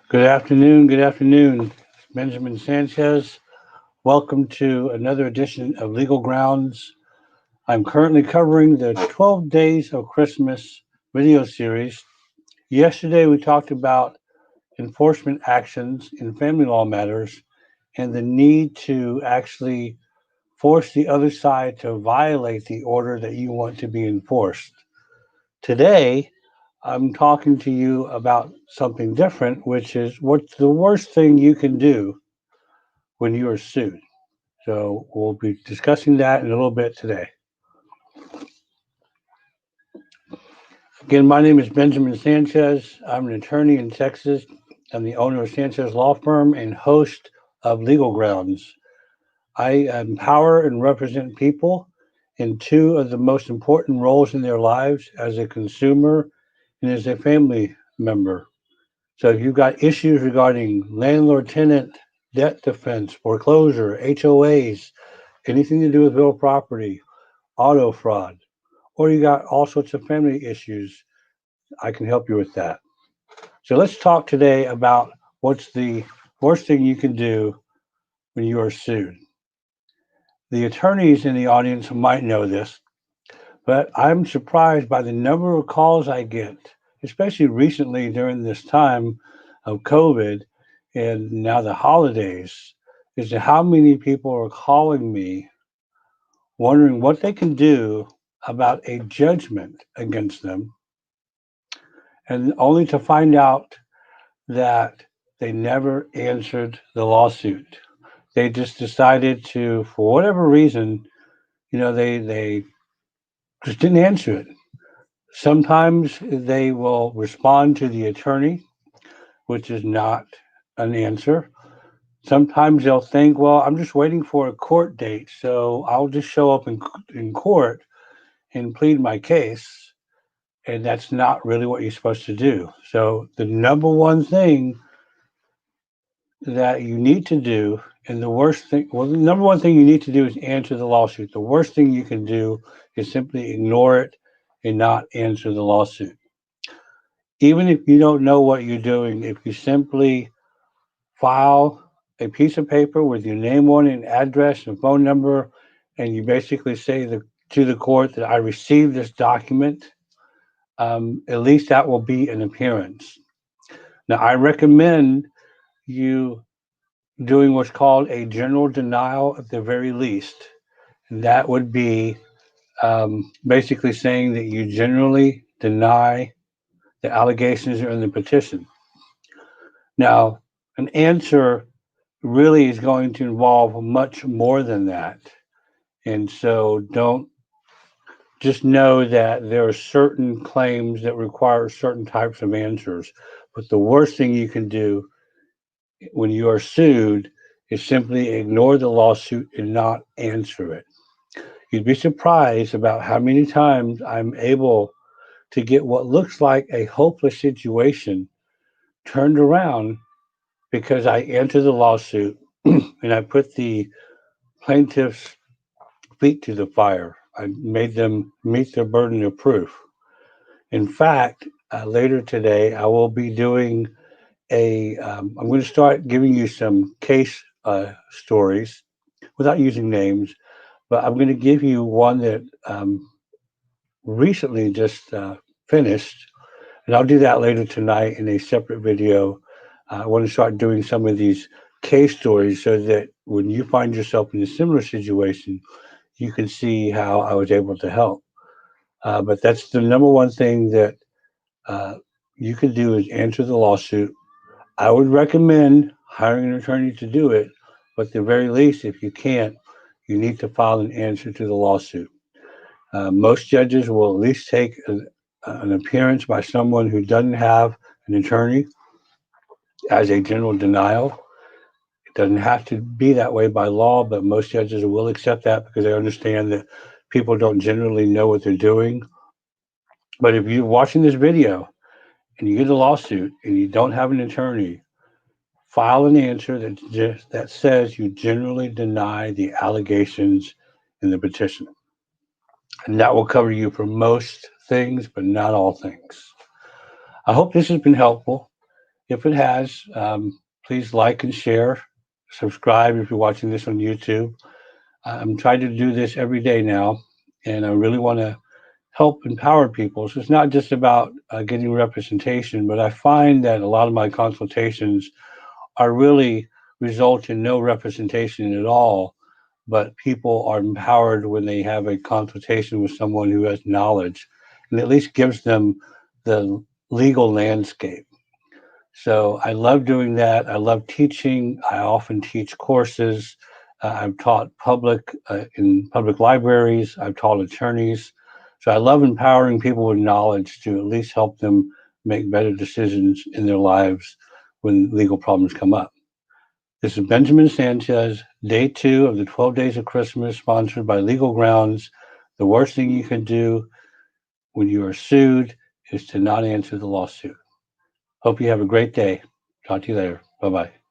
Good afternoon. Good afternoon. Benjamin Sanchez. Welcome to another edition of Legal Grounds. I'm currently covering the 12 Days of Christmas video series. Yesterday, we talked about enforcement actions in family law matters and the need to actually force the other side to violate the order that you want to be enforced. Today, I'm talking to you about something different, which is what's the worst thing you can do when you are sued. So we'll be discussing that in a little bit today. Again, my name is Benjamin Sanchez. I'm an attorney in Texas. I'm the owner of Sanchez Law Firm and host of Legal Grounds. I empower and represent people in two of the most important roles in their lives as a consumer and as a family member. So if you've got issues regarding landlord tenant, debt defense, foreclosure, HOAs, anything to do with real property, auto fraud, or you got all sorts of family issues, I can help you with that. So let's talk today about what's the worst thing you can do when you are sued. The attorneys in the audience might know this, but I'm surprised by the number of calls I get, especially recently during this time of COVID and now the holidays, is to how many people are calling me wondering what they can do about a judgment against them, and only to find out that they never answered the lawsuit. They just decided to, for whatever reason, they just didn't answer it. Sometimes they will respond to the attorney, which is not an answer. Sometimes they'll think, well, I'm just waiting for a court date, so I'll just show up in court and plead my case. And that's not really what you're supposed to do. So, the number one thing that you need to do, and the worst thing, well, the number one thing you need to do is answer the lawsuit. The worst thing you can do is simply ignore it and not answer the lawsuit. Even if you don't know what you're doing, if you simply file a piece of paper with your name on it, and address and phone number, and you basically say to the court that I received this document, at least that will be an appearance. Now, I recommend you doing what's called a general denial at the very least. And that would be basically saying that you generally deny the allegations that are in the petition. Now, an answer really is going to involve much more than that. And so don't just know that there are certain claims that require certain types of answers. But the worst thing you can do when you are sued is simply ignore the lawsuit and not answer it. You'd be surprised about how many times I'm able to get what looks like a hopeless situation turned around because I entered the lawsuit and I put the plaintiff's feet to the fire. I made them meet their burden of proof. In fact, later today, I will be doing I'm going to start giving you some case stories without using names, but I'm going to give you one that recently just finished, and I'll do that later tonight in a separate video. I want to start doing some of these case stories so that when you find yourself in a similar situation, you can see how I was able to help. But that's the number one thing that uh, you can do is answer the lawsuit. I would recommend hiring an attorney to do it, but at the very least, if you can't, you need to file an answer to the lawsuit. Most judges will at least take an appearance by someone who doesn't have an attorney as a general denial. It doesn't have to be that way by law, but most judges will accept that because they understand that people don't generally know what they're doing. But if you're watching this video and you get a lawsuit and you don't have an attorney, file an answer that says you generally deny the allegations in the petition. And that will cover you for most things, but not all things. I hope this has been helpful. If it has, please like and share. Subscribe if you're watching this on YouTube. I'm trying to do this every day now, and I really want to help empower people. So it's not just about getting representation, but I find that a lot of my consultations are really result in no representation at all, but people are empowered when they have a consultation with someone who has knowledge and at least gives them the legal landscape. So I love doing that. I love teaching. I often teach courses. I've taught in public libraries. I've taught attorneys. So I love empowering people with knowledge to at least help them make better decisions in their lives when legal problems come up. This is Benjamin Sanchez, day 2 of the 12 Days of Christmas, sponsored by Legal Grounds. The worst thing you can do when you are sued is to not answer the lawsuit. Hope you have a great day. Talk to you later. Bye bye.